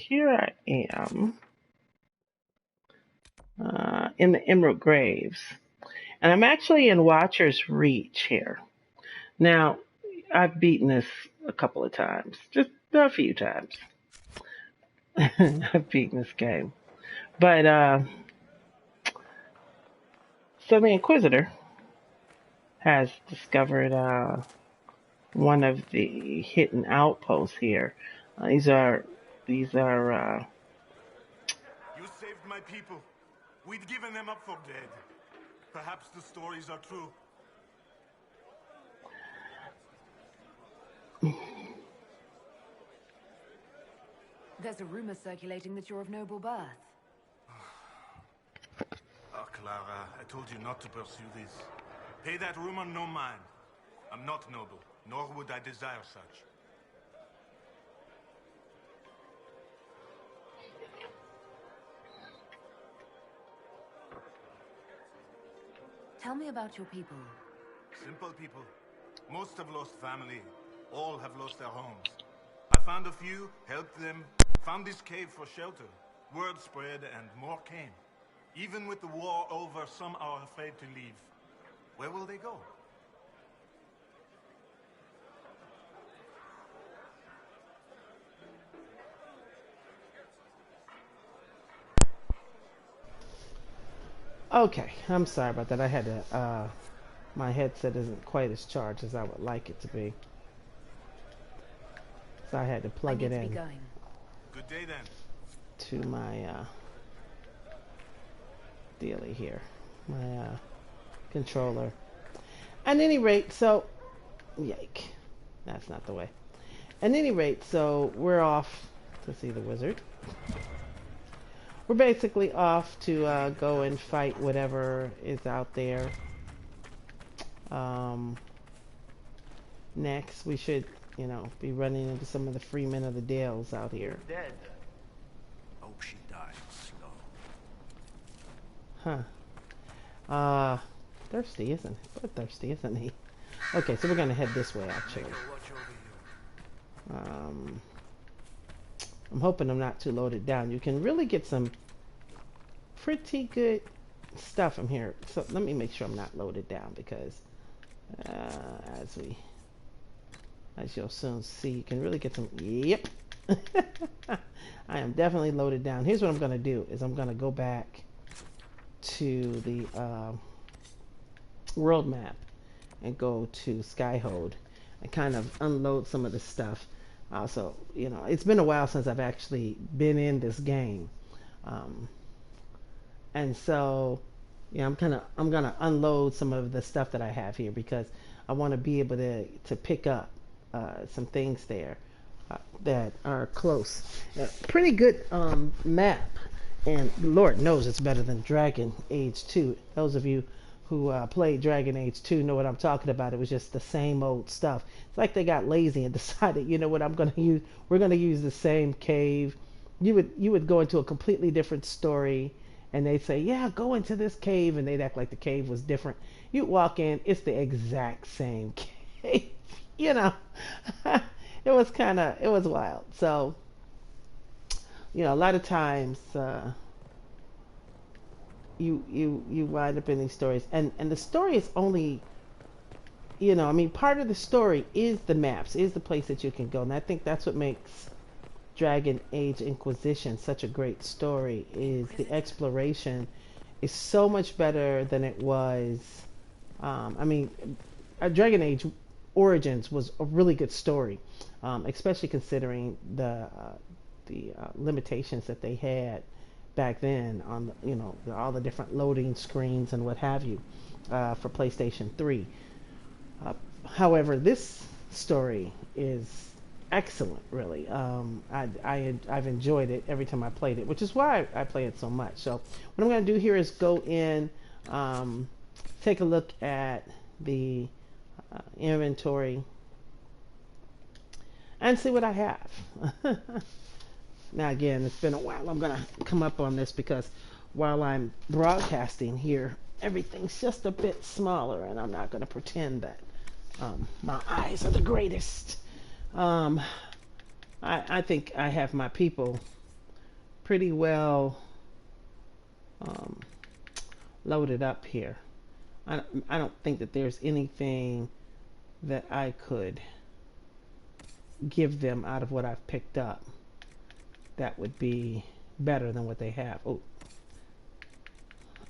here I am in the Emerald Graves. And I'm actually in Watcher's Reach here. Now, I've beaten this a couple of times, just a few times. I've beaten this game. But, so the Inquisitor has discovered one of the hidden outposts here. These are. You saved my people. We'd given them up for dead. Perhaps the stories are true. There's a rumor circulating that you're of noble birth. Oh, Clara, I told you not to pursue this. Pay that rumor no mind. I'm not noble, nor would I desire such. Tell me about your people. Simple people. Most have lost family. All have lost their homes. I found a few, helped them, found this cave for shelter. Word spread and more came. Even with the war over, some are afraid to leave. Where will they go? Okay, I'm sorry about that. I had to, my headset isn't quite as charged as I would like it to be. So I had to plug it in Good day then. to my dealie here, my controller. At any rate, so yike, that's not the way. At any rate, so we're off to see the wizard. We're basically off to go and fight whatever is out there. Next, we should, be running into some of the freemen of the Dales out here. Dead. Hope she died slow. Huh. Thirsty, isn't he? But thirsty, isn't he? Okay, so we're gonna head this way, actually. Watch over you. I'm hoping I'm not too loaded down. You can really get some pretty good stuff from here. So let me make sure I'm not loaded down because as you'll soon see, you can really get some. Yep. I am definitely loaded down. Here's what I'm gonna do is I'm gonna go back to the world map and go to Skyhold and kind of unload some of the stuff. So, it's been a while since I've actually been in this game. And so, I'm gonna unload some of the stuff that I have here because I want to be able to pick up some things there that are close. Pretty good map, and Lord knows it's better than Dragon Age 2. Those of you who played Dragon Age 2 know what I'm talking about. It was just the same old stuff. It's like they got lazy and decided, you know what, we're gonna use the same cave. You would go into a completely different story and they'd say, yeah, go into this cave, and they'd act like the cave was different. You'd walk in, it's the exact same cave. It was wild. So, a lot of times you wind up in these stories, and the story is only, part of the story is the maps, is the place that you can go, and I think that's what makes Dragon Age Inquisition such a great story. Is the exploration is so much better than it was. Dragon Age Origins was a really good story, especially considering the limitations that they had back then on all the different loading screens and what have you for PlayStation 3. However, this story is excellent, really. I've enjoyed it every time I played it, which is why I play it so much. So what I'm going to do here is go in, take a look at the inventory and see what I have. Now again, it's been a while. I'm gonna come up on this because while I'm broadcasting here, everything's just a bit smaller, and I'm not gonna pretend that my eyes are the greatest. I think I have my people pretty well loaded up here. I don't think that there's anything that I could give them out of what I've picked up that would be better than what they have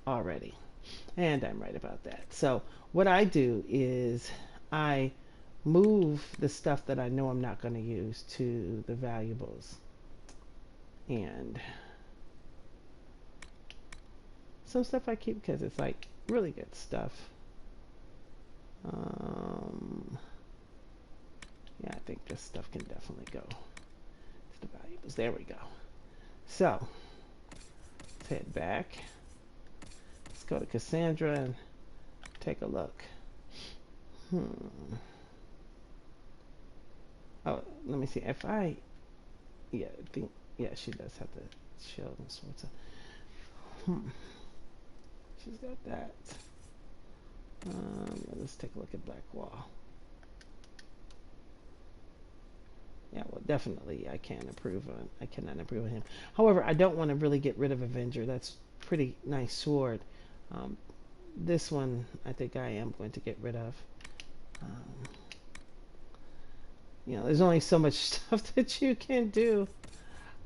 already. And I'm right about that. So what I do is I move the stuff that I know I'm not going to use to the valuables. And some stuff I keep because it's like really good stuff. Yeah, I think this stuff can definitely go to the valuables. There we go. So let's head back. Let's go to Cassandra and take a look. Oh, let me see. If I, yeah, I think, yeah, she does have the shield and swords. She's got that. Let's take a look at Black Wall. Yeah, well, definitely I cannot improve on him. However, I don't want to really get rid of Avenger. That's pretty nice sword. This one, I think I am going to get rid of. You know, there's only so much stuff that you can do.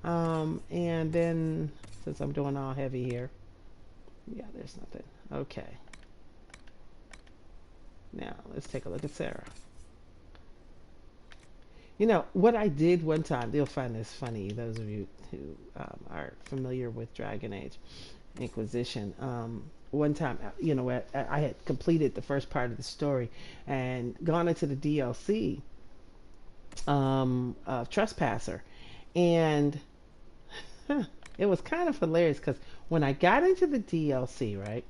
And then, since I'm doing all heavy here, yeah, there's nothing. Okay. Now, let's take a look at Sarah. You know, what I did one time, you'll find this funny, those of you who are familiar with Dragon Age Inquisition. One time, you know, I had completed the first part of the story and gone into the DLC of Trespasser. And it was kind of hilarious because when I got into the DLC, right,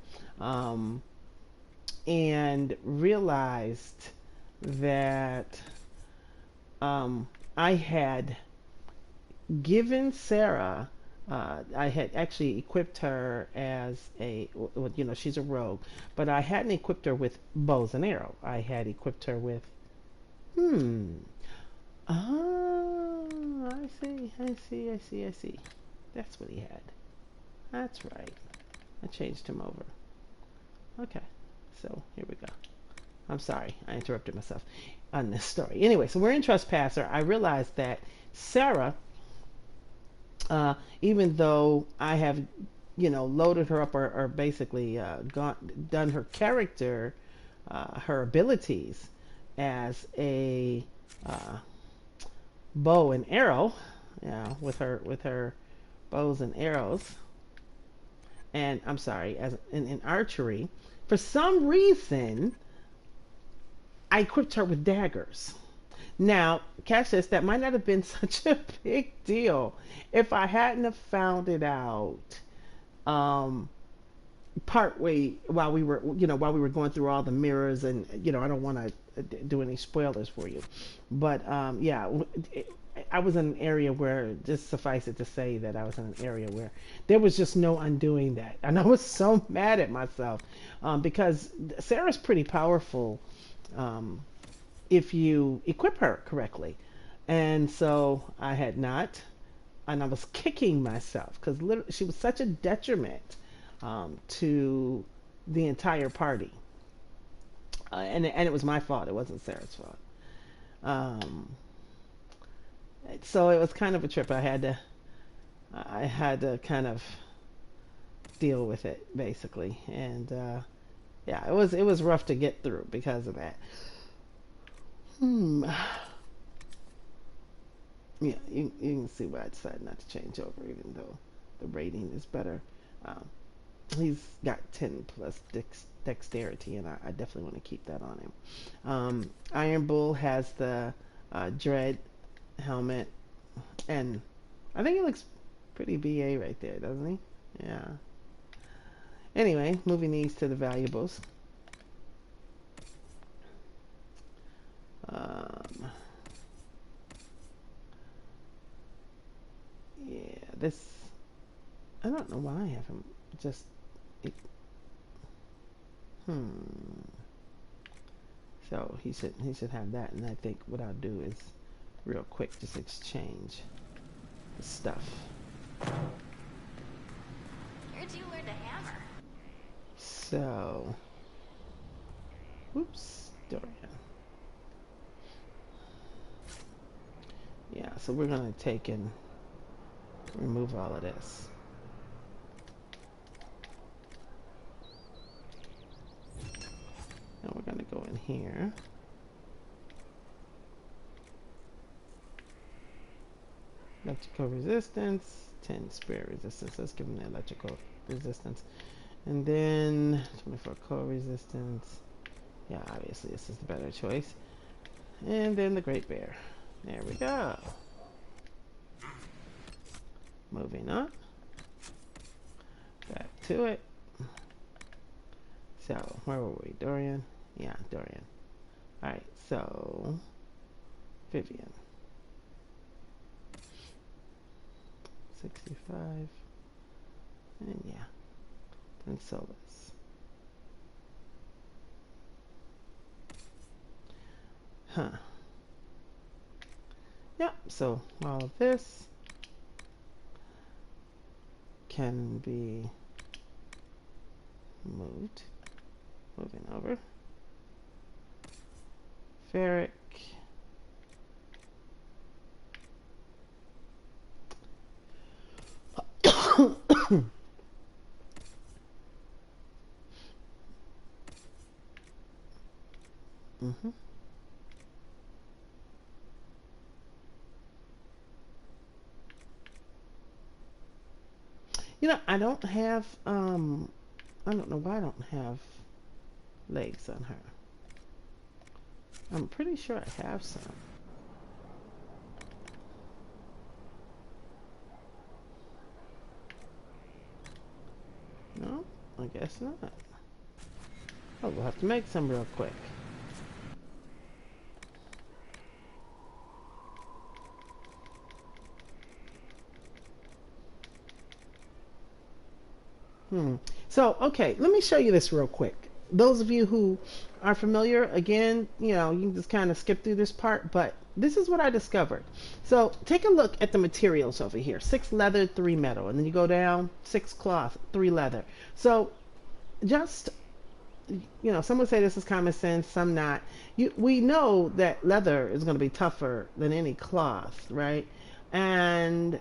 and realized that I had given Sarah, I had actually equipped her as a, well, you know, she's a rogue, but I hadn't equipped her with bows and arrow. I had equipped her with, I see. That's what he had. That's right. I changed him over. Okay, so here we go. I'm sorry, I interrupted myself on this story. Anyway, so we're in Trespasser. I realized that Sarah, even though I have, you know, loaded her up or basically done her character, her abilities as a bow and arrow, yeah, with her bows and arrows, and I'm sorry, as in archery, for some reason I equipped her with daggers. Now, catch this, that might not have been such a big deal if I hadn't have found it out part way while we were going through all the mirrors, and you know, I don't want to do any spoilers for you, but yeah, I was in an area where, just suffice it to say that I was in an area where there was just no undoing that, and I was so mad at myself because Sarah's pretty powerful if you equip her correctly, and so I had not, and I was kicking myself because she was such a detriment to the entire party, and it was my fault. It wasn't Sarah's fault. So it was kind of a trip. I had to kind of deal with it basically, and yeah, it was rough to get through because of that. Yeah, you can see why I decided not to change over, even though the rating is better. He's got 10 plus dexterity, and I definitely want to keep that on him. Iron Bull has the dread helmet, and I think he looks pretty BA right there, doesn't he? Yeah. Anyway, moving these to the valuables. Yeah, this, I don't know why I have him just so he should have that, and I think what I'll do is real quick just exchange the stuff. So, oops, Dorian. Yeah, so we're going to take and remove all of this. Now we're going to go in here. Electrical resistance, 10 spirit resistance. Let's give them the electrical resistance. And then 24 cold resistance. Yeah, obviously this is the better choice. And then the Great Bear. There we go. Moving on. Back to it. So, where were we? Dorian? Yeah, Dorian. Alright, so Vivian. 65. And yeah. And Solus. Huh. Yep, so all of this can be moved. Moving over. Ferric. Mm-hmm. You know, I don't have, I don't know why I don't have legs on her. I'm pretty sure I have some. No, I guess not. Oh, we'll have to make some real quick. So, okay, let me show you this real quick. Those of you who are familiar, again, you know, you can just kind of skip through this part, but this is what I discovered. So, take a look at the materials over here. 6 leather, 3 metal. And then you go down, 6 cloth, 3 leather. So, just, you know, some would say this is common sense, some not. We know that leather is going to be tougher than any cloth, right? And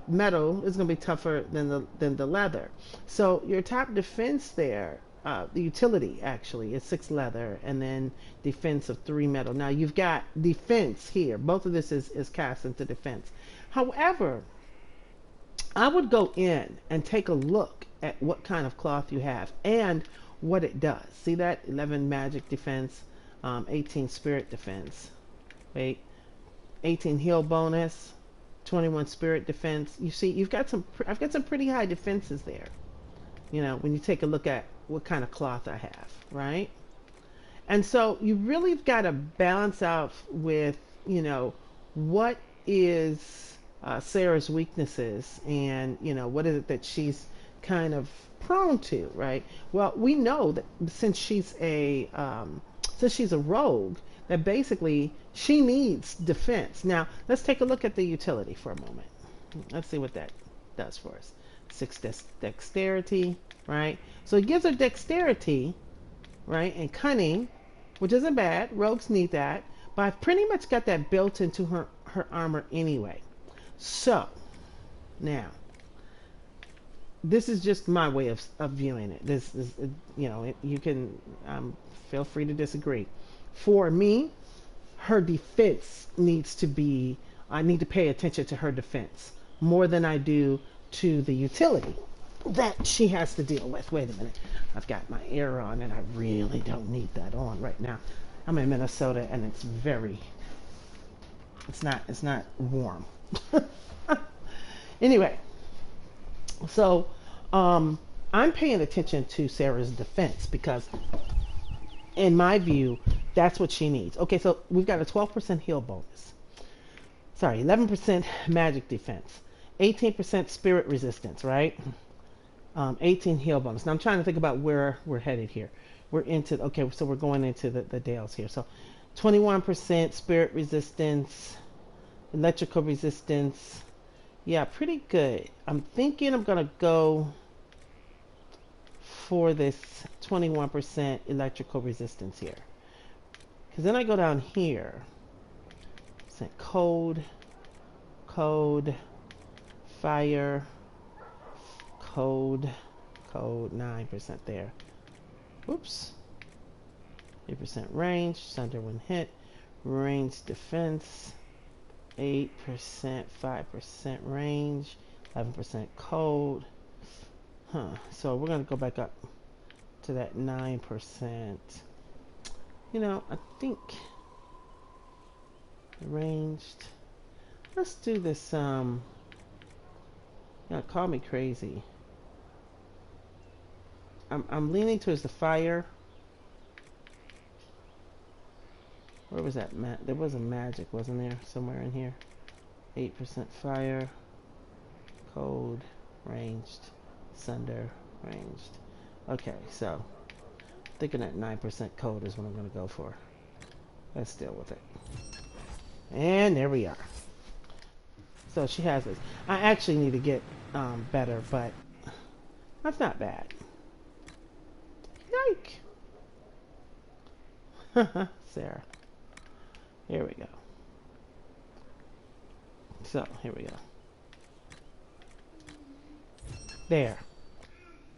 metal is going to be tougher than the leather. So your top defense there, the utility actually is 6 leather, and then defense of 3 metal. Now you've got defense here. Both of this is cast into defense. However, I would go in and take a look at what kind of cloth you have and what it does. See that? 11 magic defense, 18 spirit defense. Wait, 18 heal bonus, 21 spirit defense. You see, you've got some. I've got some pretty high defenses there. You know, when you take a look at what kind of cloth I have, right? And so you really got to balance out with, you know, what is Sarah's weaknesses, and you know, what is it that she's kind of prone to, right? Well, we know that since she's a rogue, that basically she needs defense. Now, let's take a look at the utility for a moment. Let's see what that does for us. 6 dexterity, right? So it gives her dexterity, right, and cunning, which isn't bad. Rogues need that. But I've pretty much got that built into her armor anyway. So, now, this is just my way of viewing it. This is, you know, you can feel free to disagree. For me, her defense needs to be, I need to pay attention to her defense more than I do to the utility that she has to deal with. Wait a minute. I've got my air on and I really don't need that on right now. I'm in Minnesota and it's not warm. Anyway, so I'm paying attention to Sarah's defense because in my view, that's what she needs. Okay, so we've got a 12% heal bonus. Sorry, 11% magic defense. 18% spirit resistance, right? 18 heal bonus. Now I'm trying to think about where we're headed here. We're into, okay, so we're going into the Dales here. So 21% spirit resistance, electrical resistance. Yeah, pretty good. I'm thinking I'm going to go for this 21% electrical resistance here. Because then I go down here, code, fire, code 9% there. Oops. 8% range, thunder when hit, range defense, 8%, 5% range, 11% code. So we're gonna go back up to that 9%. You know, I think ranged. Let's do this. Call me crazy. I'm leaning towards the fire. Where was that? There was a magic, wasn't there? Somewhere in here. 8% fire. Code. Ranged. Sunder. Ranged. Okay, so thinking that 9% code is what I'm going to go for. Let's deal with it. And there we are. So she has this. I actually need to get better, but that's not bad. Yike! Sarah. Here we go. So, here we go. There.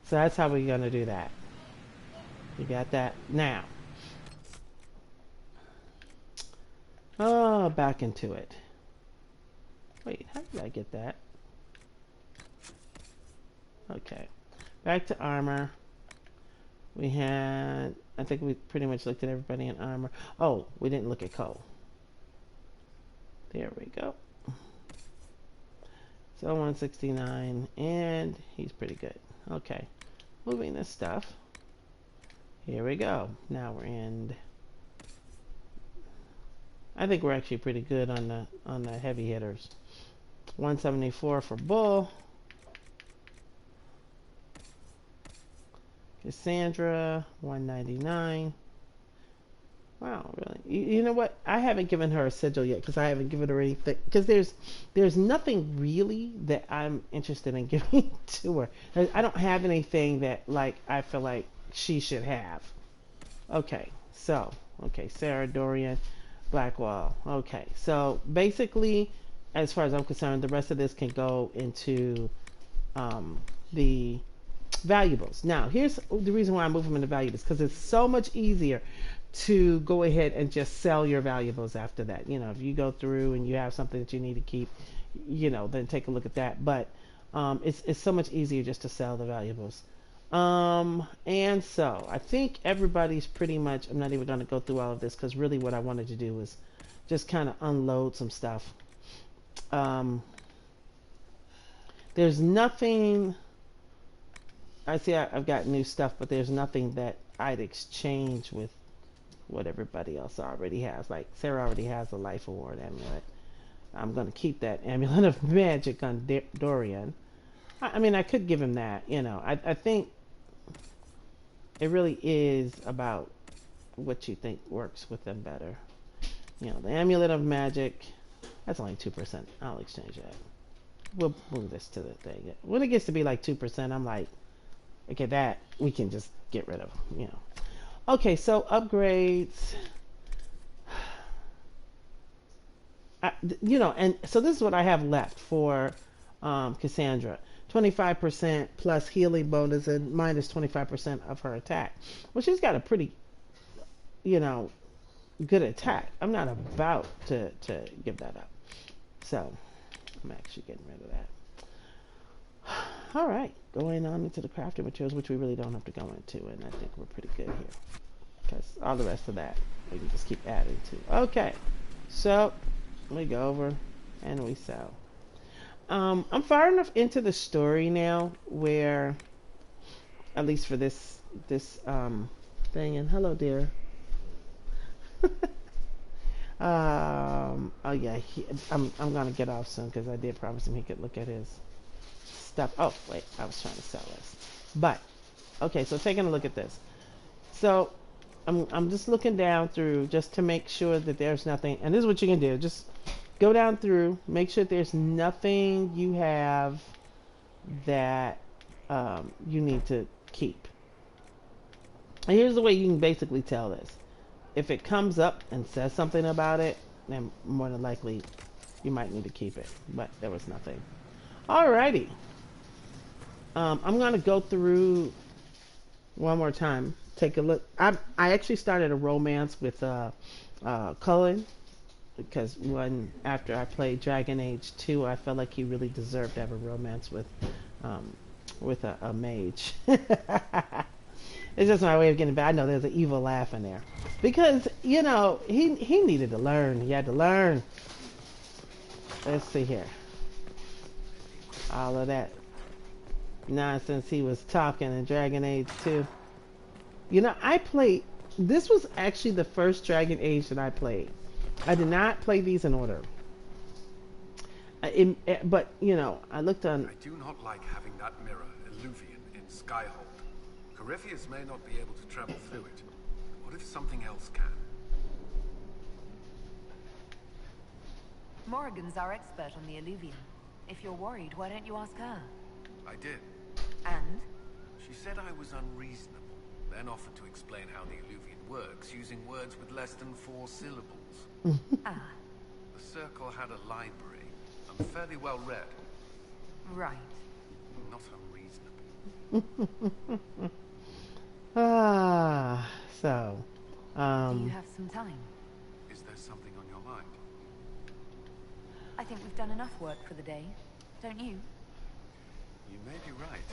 So that's how we're going to do that. You got that? Now. Oh, back into it. Wait, how did I get that? Okay. Back to armor. We had, I think we pretty much looked at everybody in armor. Oh, we didn't look at Cole. There we go. So 169, and he's pretty good. Okay. Moving this stuff. Here we go. Now we're in. I think we're actually pretty good on the heavy hitters. 174 for Bull. Cassandra, 199. Wow, really? You know what? I haven't given her a sigil yet because I haven't given her anything. Because there's nothing really that I'm interested in giving to her. I don't have anything that like I feel like she should have. Okay, so Sarah, Dorian, Blackwall. Okay, so basically, as far as I'm concerned, the rest of this can go into the valuables. Now, here's the reason why I move them into valuables, because it's so much easier to go ahead and just sell your valuables after that. You know, if you go through and you have something that you need to keep, you know, then take a look at that. But it's so much easier just to sell the valuables. And so I think everybody's pretty much, I'm not even going to go through all of this because really what I wanted to do was just kind of unload some stuff. There's nothing, I see I've got new stuff, but there's nothing that I'd exchange with what everybody else already has. Like Sarah already has a life award amulet. I'm going to keep that amulet of magic on Dorian. I mean, I could give him that, you know. I think it really is about what you think works with them better. You know, the amulet of magic, that's only 2%. I'll exchange that. We'll move this to the thing. When it gets to be like 2%, I'm like, okay, that we can just get rid of, you know. Okay, so upgrades. You know, and so this is what I have left for Cassandra. 25% plus healing bonus and minus 25% of her attack. Well, she's got a pretty, you know, good attack. I'm not about to give that up. So, I'm actually getting rid of that. All right, going on into the crafting materials, which we really don't have to go into, and I think we're pretty good here. Because all the rest of that, we can just keep adding to. Okay, so we go over and we sell. I'm far enough into the story now where, at least for this thing, and hello dear. Oh yeah, I'm gonna get off soon because I did promise him he could look at his stuff. Oh wait, I was trying to sell this, but okay. So taking a look at this, so I'm just looking down through just to make sure that there's nothing. And this is what you can do: just go down through, make sure there's nothing you have that you need to keep. And here's the way you can basically tell this. If it comes up and says something about it, then more than likely you might need to keep it. But there was nothing. Alrighty. I'm gonna go through one more time. Take a look. I actually started a romance with Cullen because after I played Dragon Age 2, I felt like he really deserved to have a romance with a mage. It's just my way of getting back. I know there's an evil laugh in there because he needed to learn. He had to learn. Let's see here. All of that nonsense he was talking in Dragon Age 2. This was actually the first Dragon Age that I played. I did not play these in order. But I looked on. I do not like having that mirror, Illuvian, in Skyhold. Corypheus may not be able to travel through it. What if something else can? Morrigan's our expert on the Illuvian. If you're worried, why don't you ask her? I did. And? She said I was unreasonable, then offered to explain how the Illuvian works using words with less than 4 syllables. Ah. The Circle had a library. I'm fairly well read. Right. Not unreasonable. So. Do you have some time? Is there something on your mind? I think we've done enough work for the day. Don't you? You may be right.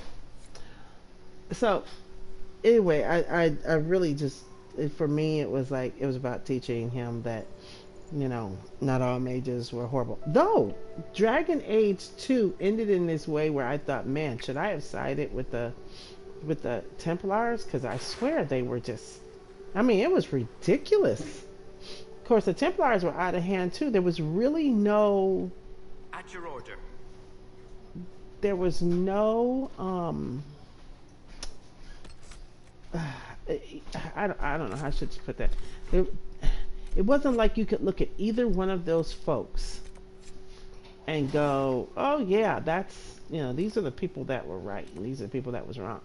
So, anyway, I really just, for me, it was about teaching him that, not all mages were horrible. Though, Dragon Age 2 ended in this way where I thought, man, should I have sided with the Templars? Because I swear they were just, it was ridiculous. Of course, the Templars were out of hand too. There was really no... At your order. There was no, I don't know how I should put that. It wasn't like you could look at either one of those folks and go, oh yeah, that's, these are the people that were right and these are the people that was wrong.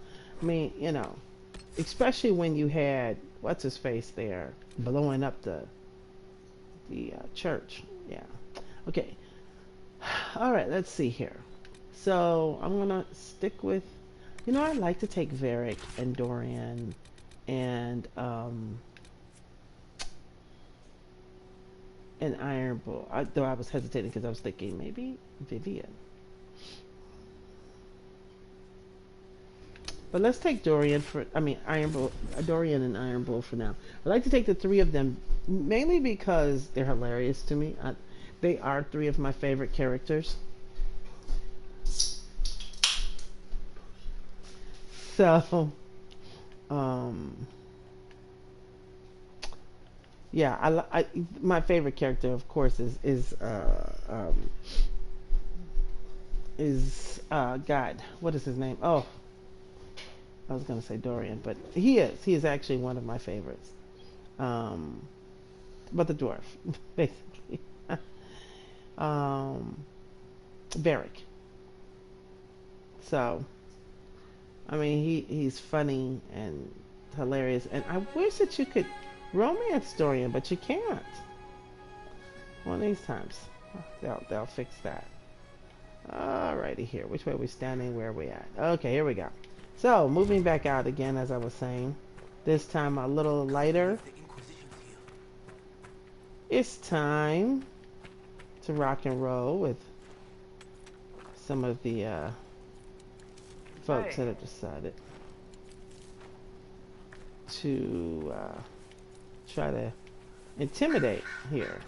Especially when you had, what's his face there, blowing up the church. Yeah. Okay. All right, let's see here. So I'm gonna stick with, I like to take Varric and Dorian and Iron Bull. Though I was hesitating because I was thinking maybe Vivian. But let's take Dorian Dorian and Iron Bull for now. I like to take the 3 of them mainly because they're hilarious to me. They are 3 of my favorite characters. So, yeah, my favorite character, of course, is God. What is his name? Oh, I was gonna say Dorian, but he is actually one of my favorites. But the dwarf, basically. Varric. So, he's funny and hilarious, and I wish that you could romance Dorian, but you can't. One of these times, they'll fix that. Alrighty, here. Which way are we standing? Where are we at? Okay, here we go. So, moving back out again, as I was saying. This time a little lighter. It's time to rock and roll with some of the folks that have decided to try to intimidate here.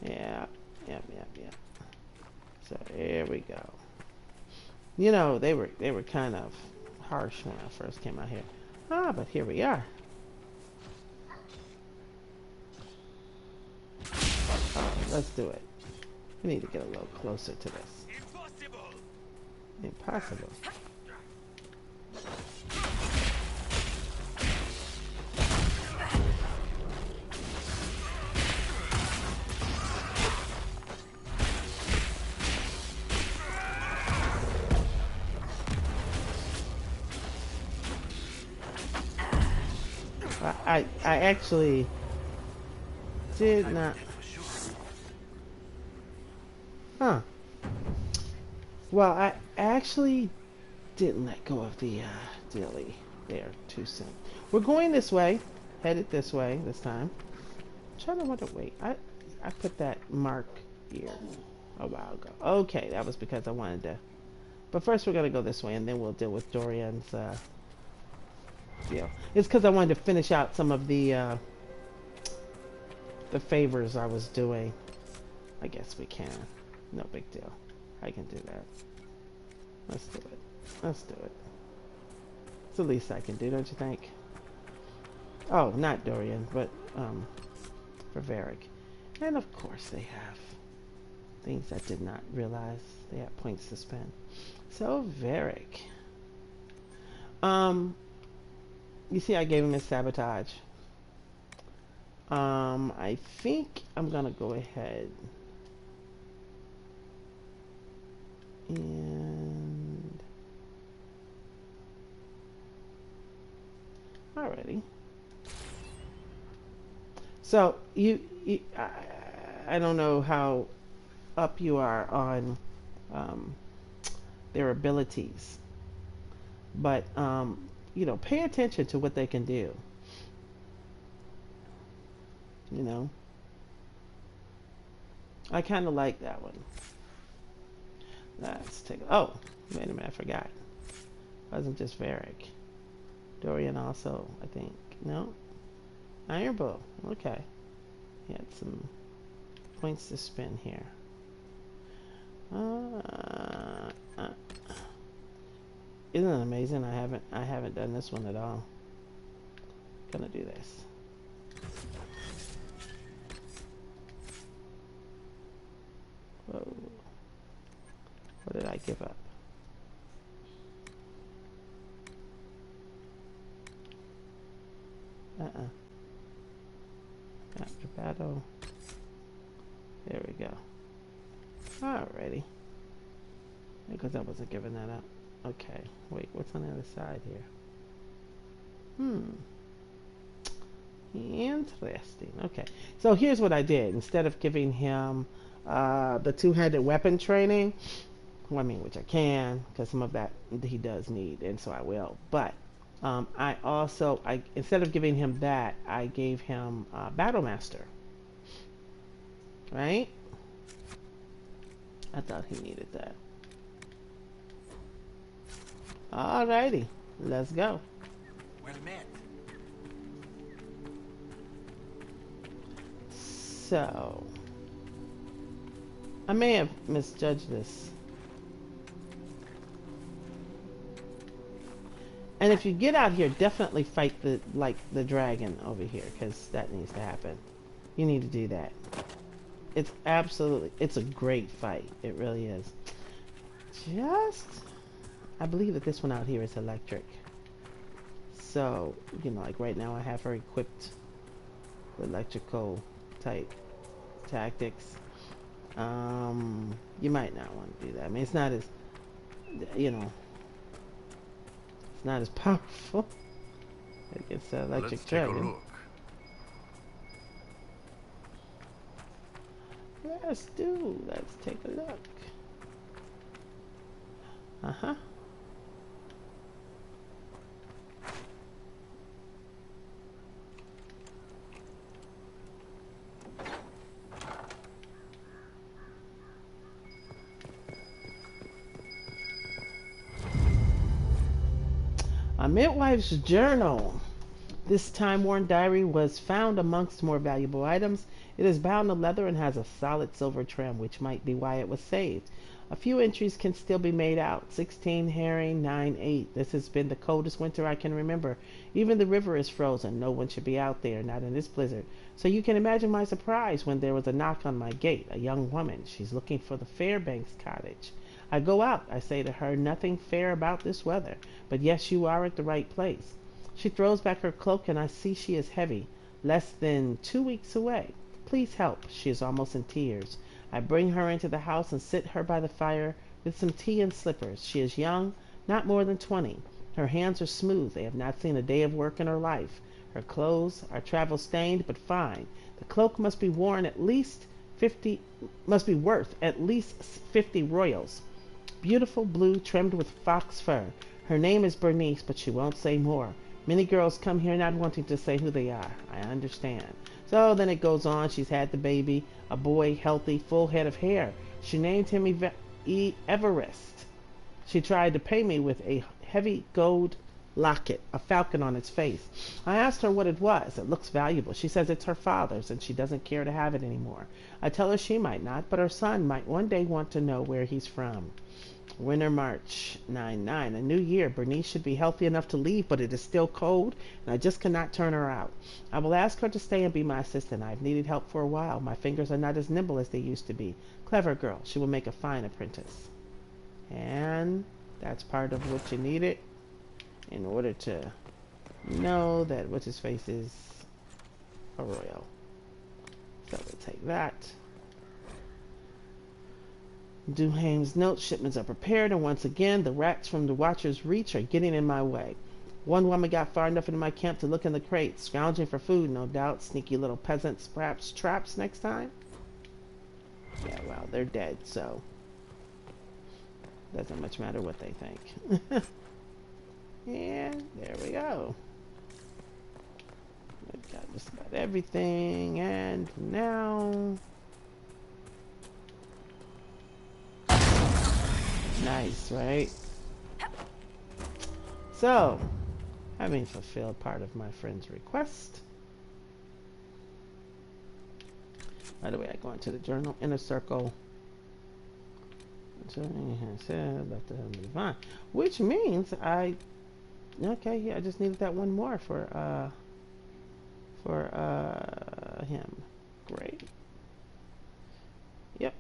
Yeah. So here we go. They were kind of harsh when I first came out here. But here we are. Let's do it. We need to get a little closer to this. Impossible. I actually did not. Huh. Well, I actually didn't let go of the dilly there too soon. We're going this way, headed this way this time. I'm trying to wonder. Wait, I put that mark here a while ago. Okay, that was because I wanted to. But first, we're gonna go this way, and then we'll deal with Dorian's deal. It's because I wanted to finish out some of the favors I was doing. I guess we can. No big deal. I can do that. Let's do it. Let's do it. It's the least I can do, don't you think? Oh, not Dorian, but for Varric. And of course they have things I did not realize. They have points to spend. So Varric. You see I gave him his sabotage. I think I'm gonna go ahead and alrighty. So I don't know how up you are on their abilities, but you know, pay attention to what they can do. You know, I kind of like that one. Let's take. Oh, wait a minute, I forgot. It wasn't just Varric. Dorian also, I think. No, Iron Bow. Okay, he had some points to spend here. Isn't it amazing? I haven't done this one at all. Gonna do this. Whoa. What did I give up? After battle. There we go. Alrighty. Because I wasn't giving that up. Okay. Wait, what's on the other side here? Interesting. Okay. So here's what I did. Instead of giving him the two-handed weapon training, well, I mean, which I can, because some of that he does need, and so I will. But I also, instead of giving him that, I gave him Battle Master. Right? I thought he needed that. Alrighty, let's go. Well met. So, I may have misjudged this. And if you get out here, definitely fight the dragon over here, because that needs to happen. You need to do that. It's a great fight. It really is. I believe that this one out here is electric. So, you know, like right now I have her equipped with electrical type tactics. You might not want to do that. I mean, it's not as, you know, it's not as powerful against the electric dragon. Let's take a look. Uh-huh. A midwife's journal. This time-worn diary was found amongst more valuable items. It is bound in leather and has a solid silver trim, which might be why it was saved. A few entries can still be made out. 16 herring, 9/8. This has been the coldest winter I can remember. Even the river is frozen. No one should be out there, not in this blizzard. So you can imagine my surprise when there was a knock on my gate. A young woman. She's looking for the Fairbanks cottage. I go out. I say to her, nothing fair about this weather. But yes, you are at the right place. She throws back her cloak and I see she is heavy. Less than 2 weeks away. Please help. She is almost in tears. I bring her into the house and sit her by the fire with some tea and slippers. She is young, not more than 20. Her hands are smooth. They have not seen a day of work in her life. Her clothes are travel stained but fine. The cloak must be worn at least 50 must be worth at least 50 royals. Beautiful blue trimmed with fox fur. Her name is Bernice, but she won't say more. Many girls come here not wanting to say who they are. I understand. So then it goes on. She's had the baby, a boy, healthy, full head of hair. She named him Everest. She tried to pay me with a heavy gold locket, a falcon on its face. I asked her what it was. It looks valuable. She says it's her father's and she doesn't care to have it anymore. I tell her she might not, but her son might one day want to know where he's from. Winter March 9/9. A new year. Bernice should be healthy enough to leave, but it is still cold, and I just cannot turn her out. I will ask her to stay and be my assistant. I've needed help for a while. My fingers are not as nimble as they used to be. Clever girl. She will make a fine apprentice. And that's part of what you needed in order to know that what's-his-face is a royal. So we'll take that. Duhame's notes, shipments are prepared, and once again, the rats from the Watcher's Reach are getting in my way. One woman got far enough into my camp to look in the crates, scrounging for food, no doubt. Sneaky little peasants, perhaps traps next time? Yeah, well, they're dead, so doesn't much matter what they think. And there we go. We've got just about everything, and now... Nice, right? So, having fulfilled part of my friend's request. By the way, I go into the journal, inner circle. Which means okay, yeah, I just needed that one more for him. Great. Yep.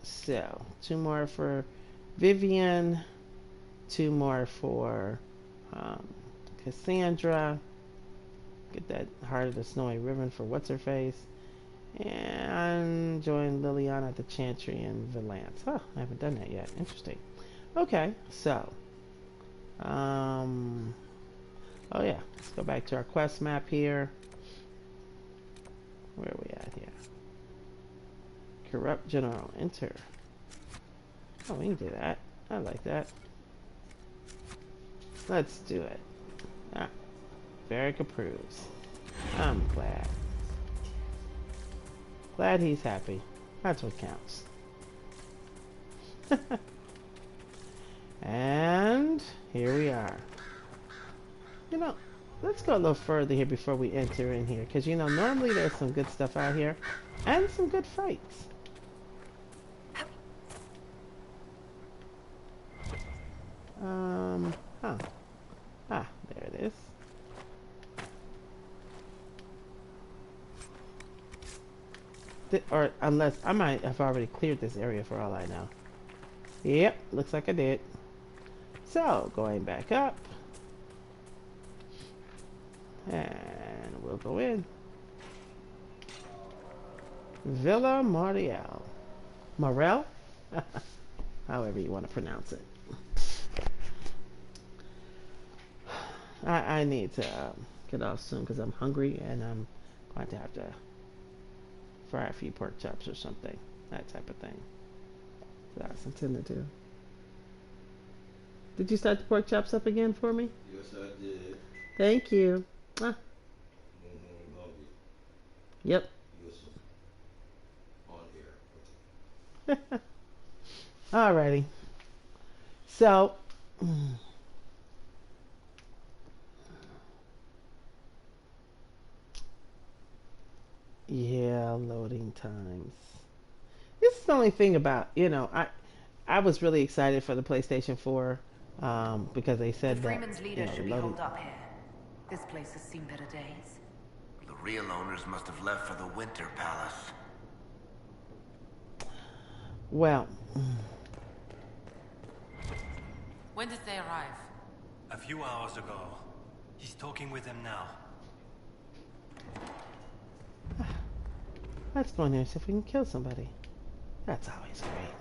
So 2 more for Vivian, 2 more for Cassandra. Get that Heart of the Snowy Ribbon for what's-her-face. And join Liliana at the Chantry in Valance. Huh, I haven't done that yet. Interesting. Okay, so. Oh yeah, let's go back to our quest map here. Where are we at here? Corrupt General. Enter. Oh, we can do that. I like that. Let's do it. Ah, Varric approves. I'm glad. Glad he's happy. That's what counts. And here we are. You know, let's go a little further here before we enter in here. Because, you know, normally there's some good stuff out here. And some good fights. Huh. Ah, there it is. Or unless I might have already cleared this area for all I know. Yep, looks like I did. So, going back up. And we'll go in. Villa Mariel. Morel? However you want to pronounce it. I need to get off soon because I'm hungry and I'm going to have to fry a few pork chops or something. That type of thing. That's intended to. Did you start the pork chops up again for me? Yes, I did. Thank you. Ah. Yep. On here. Alrighty. So. Yeah, loading times. This is the only thing about, you know, I was really excited for the PlayStation 4 because they said that, Freeman's leader you know, should be loading... holed up here. This place has seen better days. The real owners must have left for the Winter Palace. Well... When did they arrive? A few hours ago. He's talking with them now. Let's go in there and see if we can kill somebody. That's always great.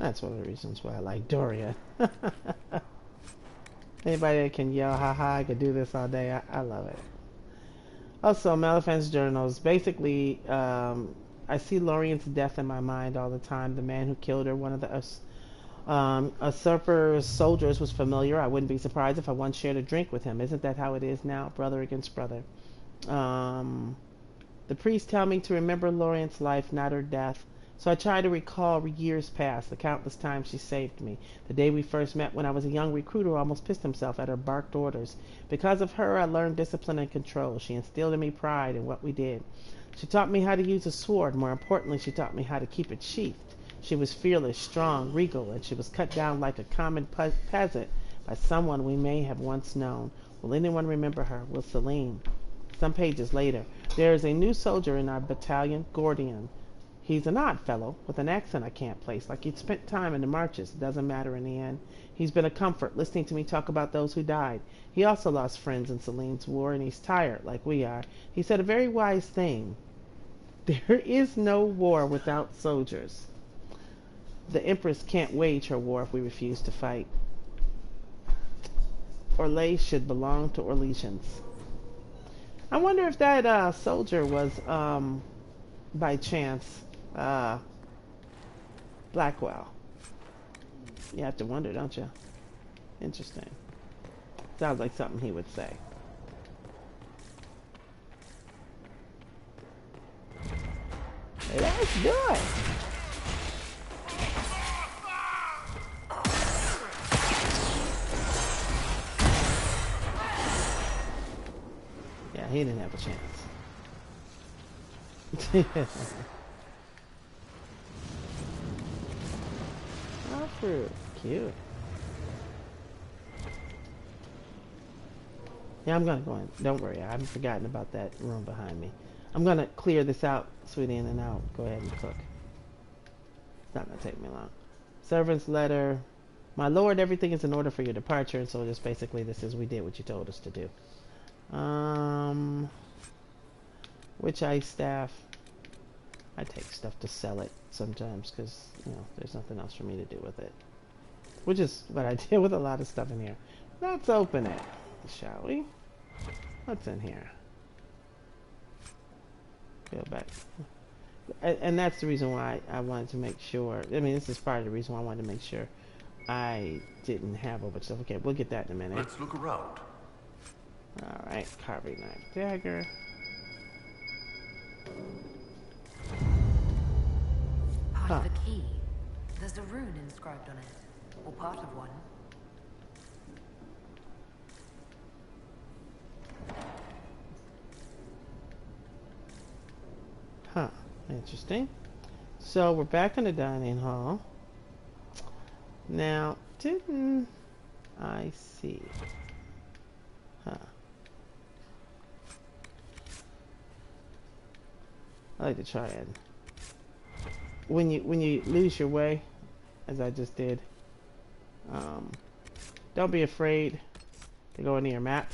That's one of the reasons why I like Dorian. Anybody that can yell, haha, I could do this all day, I love it. Also, Maleficent's journals. Basically, I see Lorien's death in my mind all the time. The man who killed her, one of the usurper's soldiers, was familiar. I wouldn't be surprised if I once shared a drink with him. Isn't that how it is now? Brother against brother. The priests tell me to remember Lorien's life, not her death. So I try to recall years past, the countless times she saved me. The day we first met when I was a young recruiter who almost pissed himself at her barked orders. Because of her, I learned discipline and control. She instilled in me pride in what we did. She taught me how to use a sword. More importantly, she taught me how to keep it sheathed. She was fearless, strong, regal, and she was cut down like a common peasant by someone we may have once known. Will anyone remember her? Will Celine? Some pages later, there is a new soldier in our battalion, Gordian. He's an odd fellow, with an accent I can't place, like he'd spent time in the marches. It doesn't matter in the end. He's been a comfort, listening to me talk about those who died. He also lost friends in Celine's war, and he's tired, like we are. He said a very wise thing. There is no war without soldiers. The Empress can't wage her war if we refuse to fight. Orlais should belong to Orlesians. I wonder if that soldier was, by chance, Blackwell. You have to wonder, don't you? Interesting. Sounds like something he would say. Hey, let's do it. Yeah, he didn't have a chance. Oh, fruit. Cute. Yeah, I'm gonna go in. Don't worry, I haven't forgotten about that room behind me. I'm gonna clear this out, sweetie, and then I'll go ahead and cook. It's not gonna take me long. Servant's letter. My lord, everything is in order for your departure, and so just basically this is we did what you told us to do. Witch ice staff. I take stuff to sell it sometimes because, you know, there's nothing else for me to do with it. Which is what I did with a lot of stuff in here. Let's open it, shall we? What's in here? Go back. And that's the reason why I wanted to make sure. I mean, this is part of the reason why I wanted to make sure I didn't have a bunch of stuff. Okay, we'll get that in a minute. Let's look around. Alright, carving knife, dagger. Part of the key. There's a rune inscribed on it. Or part of one. Huh, interesting. So we're back in the dining hall. Now, didn't I see? Huh. I like to try and when you lose your way, as I just did, don't be afraid to go into your map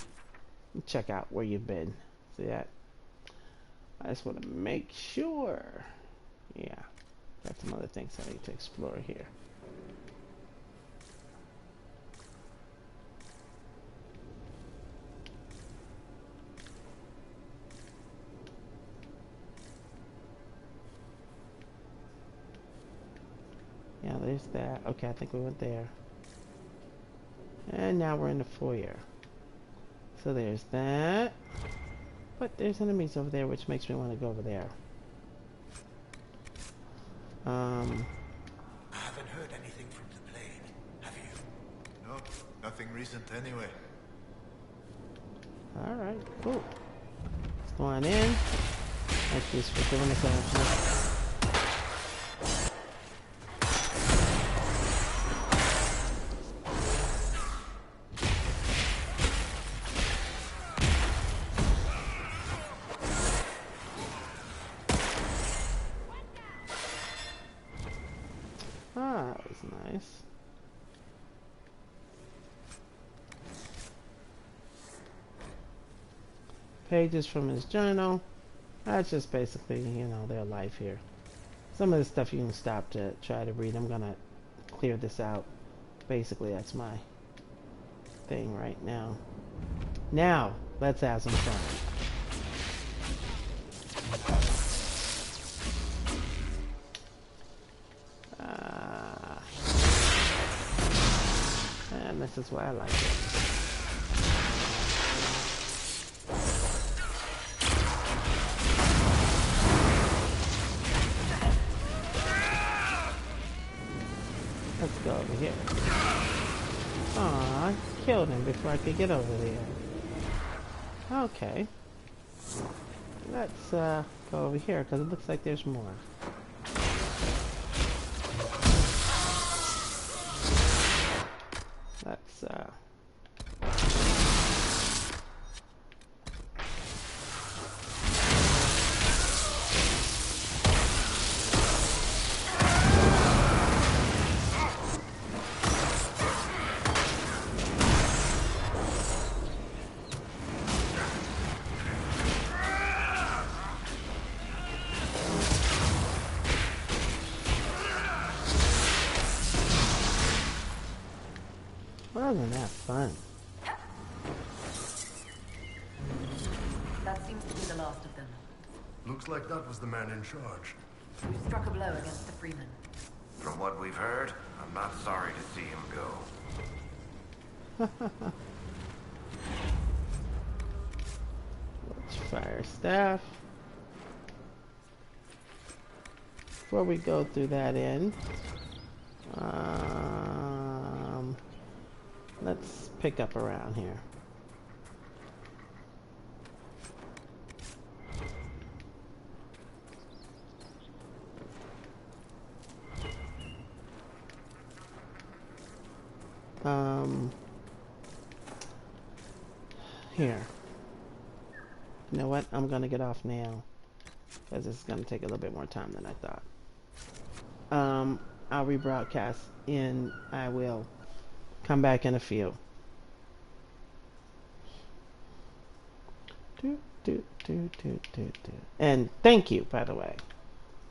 and check out where you've been. See that? I just want to make sure. Yeah, got some other things I need to explore here. Yeah, there's that. Okay, I think we went there. And now we're in the foyer. So there's that. But there's enemies over there, which makes me want to go over there. I haven't heard anything from the plague, have you? No, nothing recent anyway. Alright, cool. Let's go on in. Thank you for giving us an Ah, that was nice. Pages from his journal. That's just basically, you know, their life here. Some of the stuff you can stop to try to read. I'm gonna clear this out. Basically, that's my thing right now. Now, let's have some fun. And this is why I like it. Let's go over here. Aw, I killed him before I could get over there. Okay. Let's go over here because it looks like there's more. Let's wasn't that fun? That seems to be the last of them. Looks like that was the man in charge. We struck a blow against the Freeman. From what we've heard, I'm not sorry to see him go. Let's fire staff. Before we go through that end, let's pick up around here. Here. You know what? I'm gonna get off now because this is gonna take a little bit more time than I thought. I'll rebroadcast and I will come back in a few. And thank you, by the way,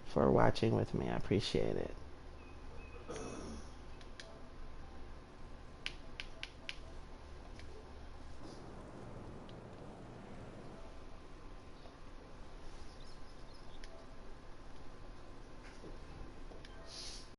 for watching with me. I appreciate it.